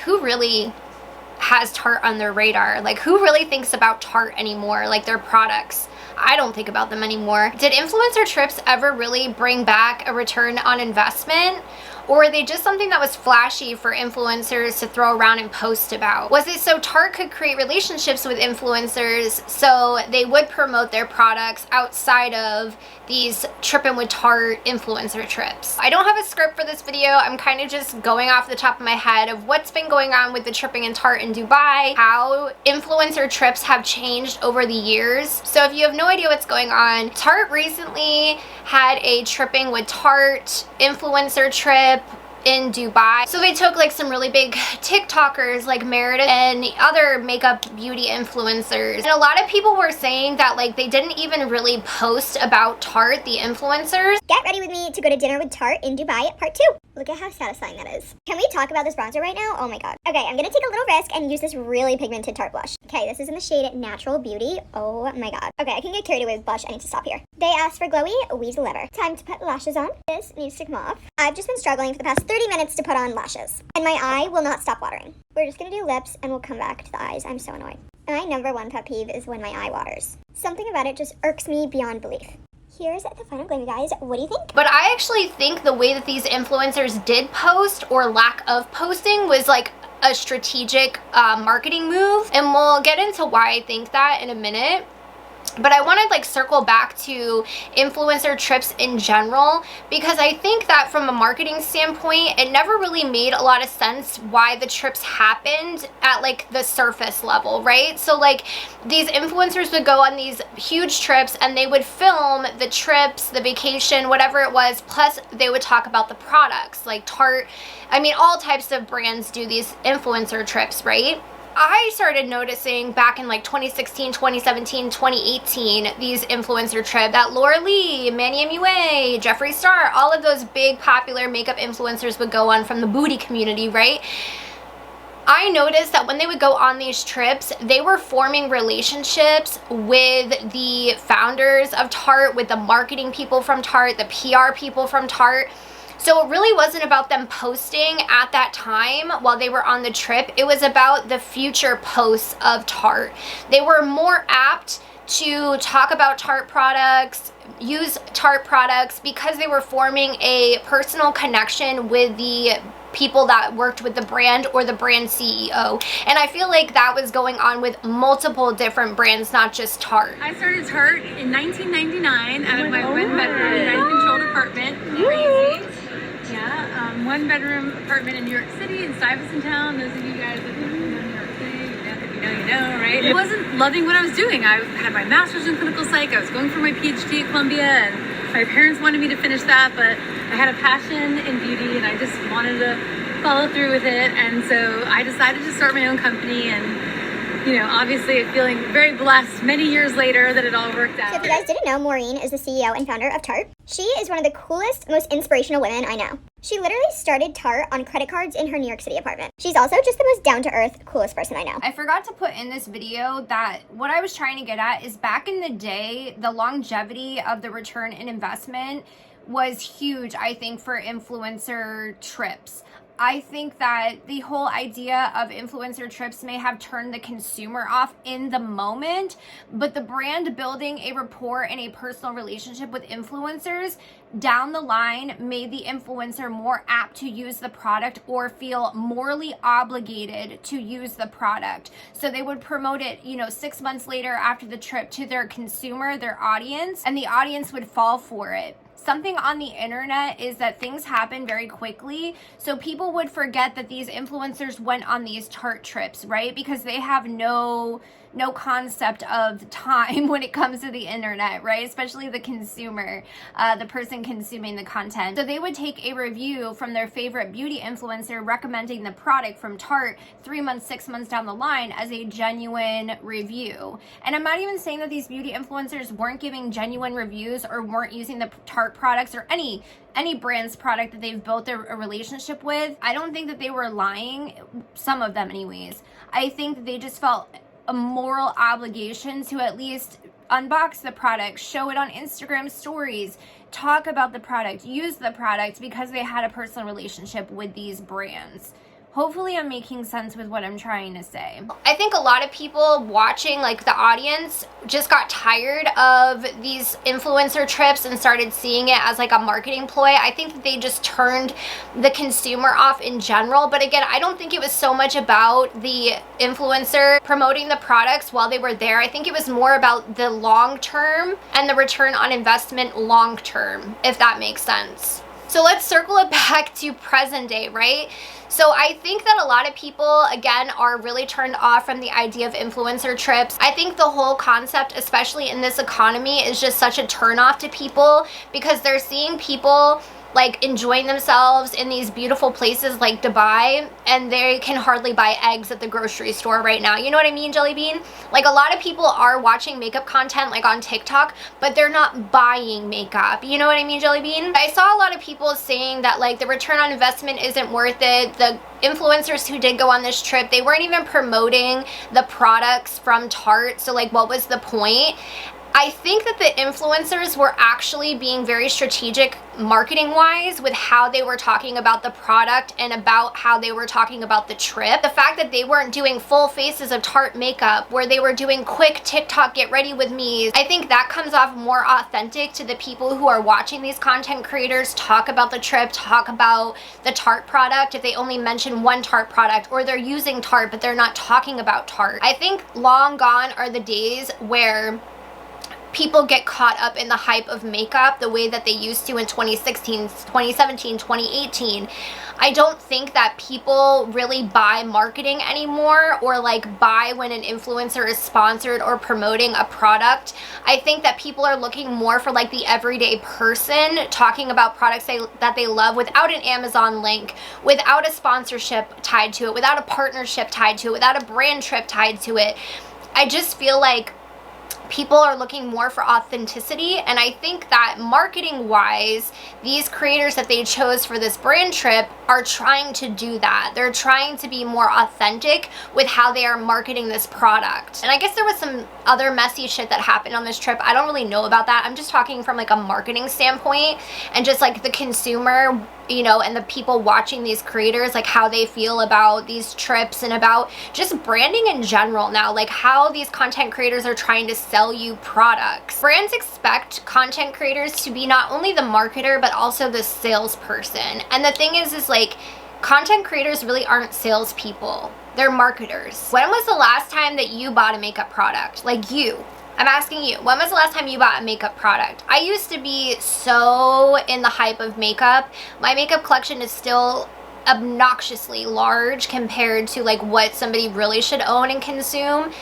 who really has Tarte on their radar? Like, who really thinks about Tarte anymore, like their products? I don't think about them anymore. Did influencer trips ever really bring back a return on investment? Or are they just something that was flashy for influencers to throw around and post about? Was it so Tarte could create relationships with influencers so they would promote their products outside of these Trippin' with Tarte influencer trips? I don't have a script for this video. I'm kind of just going off the top of my head of what's been going on with the Trippin' and Tarte in Dubai, how influencer trips have changed over the years. So if you have no idea what's going on, Tarte recently had a Trippin' with Tarte influencer trip in Dubai. So they took like some really big TikTokers like Meredith and other makeup beauty influencers. And a lot of people were saying that like they didn't even really post about Tarte, the influencers. Get ready with me to go to dinner with Tarte in Dubai part 2. Look at how satisfying that is. Can we talk about this bronzer right now? Oh my god. Okay, I'm gonna take a little risk and use this really pigmented Tarte blush. Okay, this is in the shade Natural Beauty. Oh my god. Okay, I can get carried away with blush. I need to stop here. They asked for glowy, we deliver. Time to put lashes on. This needs to come off. I've just been struggling for the past 30 minutes to put on lashes. And my eye will not stop watering. We're just gonna do lips and we'll come back to the eyes. I'm so annoyed. My number one pet peeve is when my eye waters. Something about it just irks me beyond belief. Here's the final glam, you guys. What do you think? But I actually think the way that these influencers did post, or lack of posting, was like a strategic marketing move. And we'll get into why I think that in a minute. But I want to like circle back to influencer trips in general, because I think that from a marketing standpoint, it never really made a lot of sense why the trips happened at like the surface level, right? So like these influencers would go on these huge trips and they would film the trips, the vacation, whatever it was, plus they would talk about the products like Tarte. I mean, all types of brands do these influencer trips, right? I started noticing back in like 2016, 2017, 2018, these influencer trips that Laura Lee, Manny MUA, Jeffree Star, all of those big popular makeup influencers would go on from the booty community, right? I noticed that when they would go on these trips, they were forming relationships with the founders of Tarte, with the marketing people from Tarte, the PR people from Tarte. So it really wasn't about them posting at that time while they were on the trip. It was about the future posts of Tarte. They were more apt to talk about Tarte products, use Tarte products, because they were forming a personal connection with the people that worked with the brand or the brand CEO. And I feel like that was going on with multiple different brands, not just Tarte. I started Tarte in 1999 out of my one-bedroom, controlled apartment. Crazy. Yeah, one-bedroom apartment in New York City, in Stuyvesant Town. Those of you guys that know New York City, if you know, you know, right? I wasn't loving what I was doing. I had my master's in clinical psych. I was going for my PhD at Columbia, and my parents wanted me to finish that, but I had a passion in beauty, and I just wanted to follow through with it. And so I decided to start my own company, and you know, obviously feeling very blessed many years later that it all worked out. So if you guys didn't know, Maureen is the CEO and founder of Tarte. She is one of the coolest, most inspirational women I know. She literally started Tarte on credit cards in her New York City apartment. She's also just the most down-to-earth, coolest person I know. I forgot to put in this video that what I was trying to get at is back in the day, the longevity of the return in investment was huge, I think, for influencer trips. I think that the whole idea of influencer trips may have turned the consumer off in the moment, but the brand building a rapport and a personal relationship with influencers down the line made the influencer more apt to use the product or feel morally obligated to use the product. So they would promote it, you know, 6 months later after the trip to their consumer, their audience, and the audience would fall for it. Something on the internet is that things happen very quickly, so people would forget that these influencers went on these Tarte trips, right? Because they have no concept of time when it comes to the internet, right? Especially the consumer, the person consuming the content. So they would take a review from their favorite beauty influencer recommending the product from Tarte 3 months, 6 months down the line as a genuine review. And I'm not even saying that these beauty influencers weren't giving genuine reviews or weren't using the Tarte products or any brand's product that they've built a relationship with. I don't think that they were lying, some of them anyways. I think that they just felt a moral obligation to at least unbox the product, show it on Instagram stories, talk about the product, use the product, because they had a personal relationship with these brands. Hopefully I'm making sense with what I'm trying to say. I think a lot of people watching, like the audience, just got tired of these influencer trips and started seeing it as like a marketing ploy. I think that they just turned the consumer off in general. But again, I don't think it was so much about the influencer promoting the products while they were there. I think it was more about the long term and the return on investment long term, if that makes sense. So let's circle it back to present day, right? So I think that a lot of people, again, are really turned off from the idea of influencer trips. I think the whole concept, especially in this economy, is just such a turnoff to people because they're seeing people like enjoying themselves in these beautiful places like Dubai, and they can hardly buy eggs at the grocery store right now. You know what I mean, Jelly Bean? Like, a lot of people are watching makeup content like on TikTok, but they're not buying makeup. You know what I mean, Jelly Bean? I saw a lot of people saying that like the return on investment isn't worth it. The influencers who did go on this trip, they weren't even promoting the products from Tarte, so like what was the point? I think that the influencers were actually being very strategic marketing-wise with how they were talking about the product and about how they were talking about the trip. The fact that they weren't doing full faces of Tarte makeup, where they were doing quick TikTok get ready with me's, I think that comes off more authentic to the people who are watching these content creators talk about the trip, talk about the Tarte product, if they only mention one Tarte product, or they're using Tarte but they're not talking about Tarte. I think long gone are the days where people get caught up in the hype of makeup the way that they used to in 2016, 2017, 2018. I don't think that people really buy marketing anymore, or like buy when an influencer is sponsored or promoting a product. I think that people are looking more for like the everyday person talking about products that they love without an Amazon link, without a sponsorship tied to it, without a partnership tied to it, without a brand trip tied to it. I just feel like people are looking more for authenticity, and I think that marketing wise, these creators that they chose for this brand trip are trying to do that. They're trying to be more authentic with how they are marketing this product. And I guess there was some other messy shit that happened on this trip. I don't really know about that. I'm just talking from like a marketing standpoint and just like the consumer, you know, and the people watching these creators, like how they feel about these trips and about just branding in general now, like how these content creators are trying to sell you products. Brands expect content creators to be not only the marketer but also the salesperson. And the thing is like content creators really aren't salespeople. They're marketers. When was the last time that you bought a makeup product? Like you. I'm asking you, when was the last time you bought a makeup product? I used to be so in the hype of makeup. My makeup collection is still obnoxiously large compared to like what somebody really should own and consume.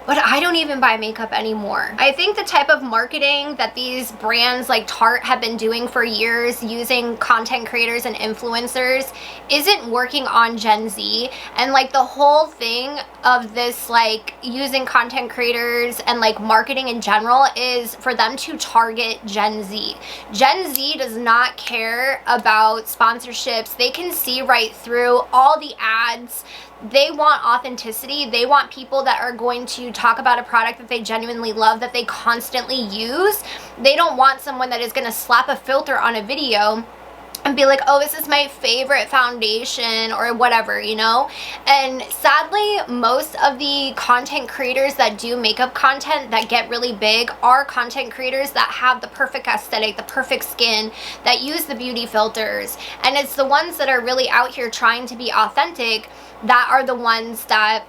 But I don't even buy makeup anymore. I think the type of marketing that these brands like Tarte have been doing for years, using content creators and influencers, isn't working on Gen Z. And like the whole thing of this, like using content creators and like marketing in general, is for them to target Gen Z. Gen Z does not care about sponsorships. They can see right through all the ads. They want authenticity. They want people that are going to talk about a product that they genuinely love, that they constantly use. They don't want someone that is going to slap a filter on a video and be like, oh, this is my favorite foundation or whatever, you know? And sadly, most of the content creators that do makeup content that get really big are content creators that have the perfect aesthetic, the perfect skin, that use the beauty filters. And it's the ones that are really out here trying to be authentic that are the ones that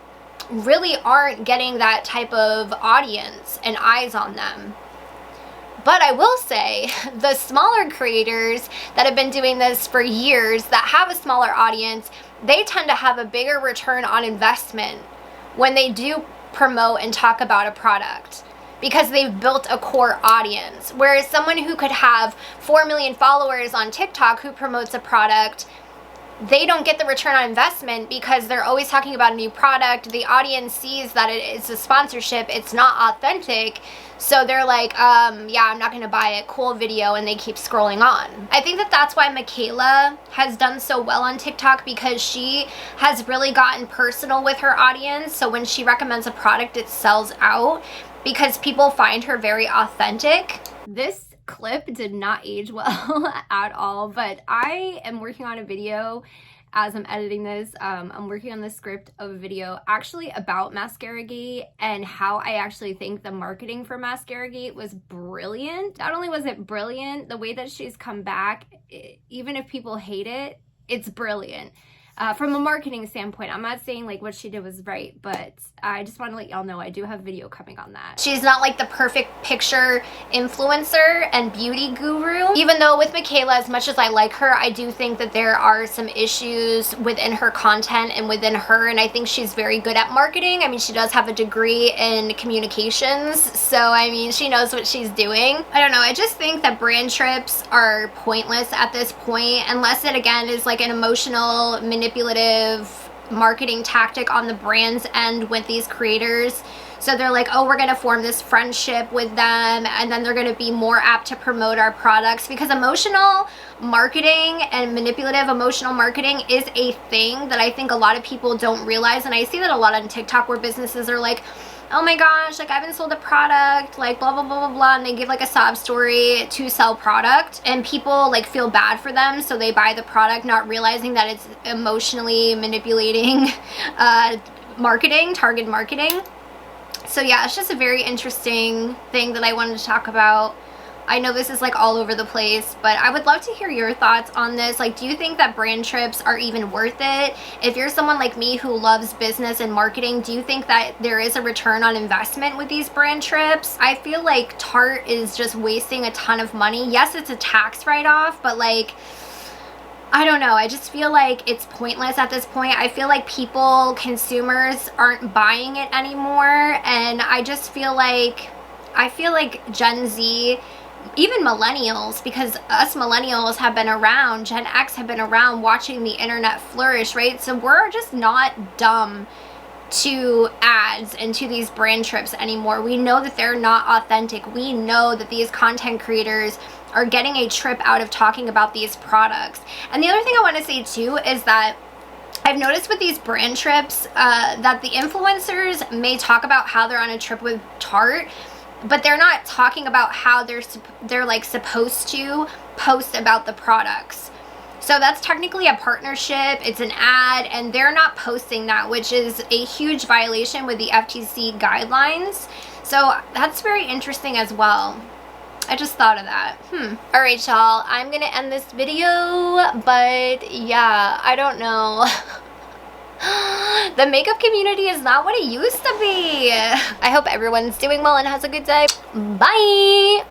really aren't getting that type of audience and eyes on them. But I will say, the smaller creators that have been doing this for years, that have a smaller audience, they tend to have a bigger return on investment when they do promote and talk about a product, because they've built a core audience. Whereas someone who could have 4 million followers on TikTok who promotes a product, they don't get the return on investment because they're always talking about a new product. The audience sees that it's a sponsorship, it's not authentic, so they're like, yeah, I'm not gonna buy it, cool video, and they keep scrolling on. I think that that's why Michaela has done so well on TikTok, because she has really gotten personal with her audience. So when she recommends a product, it sells out because people find her very authentic. This clip did not age well at all, but I am working on a video as I'm editing this, I'm working on the script of a video actually about Mascaragate and how I actually think the marketing for Mascaragate was brilliant. Not only was it brilliant, the way that she's come back, even if people hate it, it's brilliant. From a marketing standpoint, I'm not saying like what she did was right, but I just want to let y'all know I do have video coming on that. She's not like the perfect picture influencer and beauty guru. Even though with Michaela, as much as I like her, I do think that there are some issues within her content and within her, and I think she's very good at marketing. I mean, she does have a degree in communications, so I mean, she knows what she's doing. I don't know, I just think that brand trips are pointless at this point, unless it again is like an emotional, manipulative marketing tactic on the brand's end with these creators. So they're like, oh, we're going to form this friendship with them, and then they're going to be more apt to promote our products, because emotional marketing and manipulative emotional marketing is a thing that I think a lot of people don't realize. And I see that a lot on TikTok where businesses are like, oh my gosh, like I haven't sold a product, like blah, blah, blah, blah, blah, and they give like a sob story to sell product, and people like feel bad for them, so they buy the product not realizing that it's emotionally manipulating marketing, target marketing. So yeah, it's just a very interesting thing that I wanted to talk about. I know this is like all over the place, but I would love to hear your thoughts on this. Like, do you think that brand trips are even worth it? If you're someone like me who loves business and marketing, do you think that there is a return on investment with these brand trips? I feel like Tarte is just wasting a ton of money. Yes, it's a tax write-off, but like, I don't know. I just feel like it's pointless at this point. I feel like people, consumers, aren't buying it anymore, and I just feel like, Gen Z, even millennials, because us millennials have been around, Gen X have been around watching the internet flourish, right? So we're just not dumb to ads and to these brand trips anymore. We know that they're not authentic. We know that these content creators are getting a trip out of talking about these products. And the other thing I want to say too is that I've noticed with these brand trips that the influencers may talk about how they're on a trip with Tarte, but they're not talking about how they're like supposed to post about the products. So that's technically a partnership, it's an ad, and they're not posting that, which is a huge violation with the FTC guidelines. So that's very interesting as well. I just thought of that. Alright, y'all, I'm gonna end this video, but yeah, I don't know. The makeup community is not what it used to be. I hope everyone's doing well and has a good day. Bye!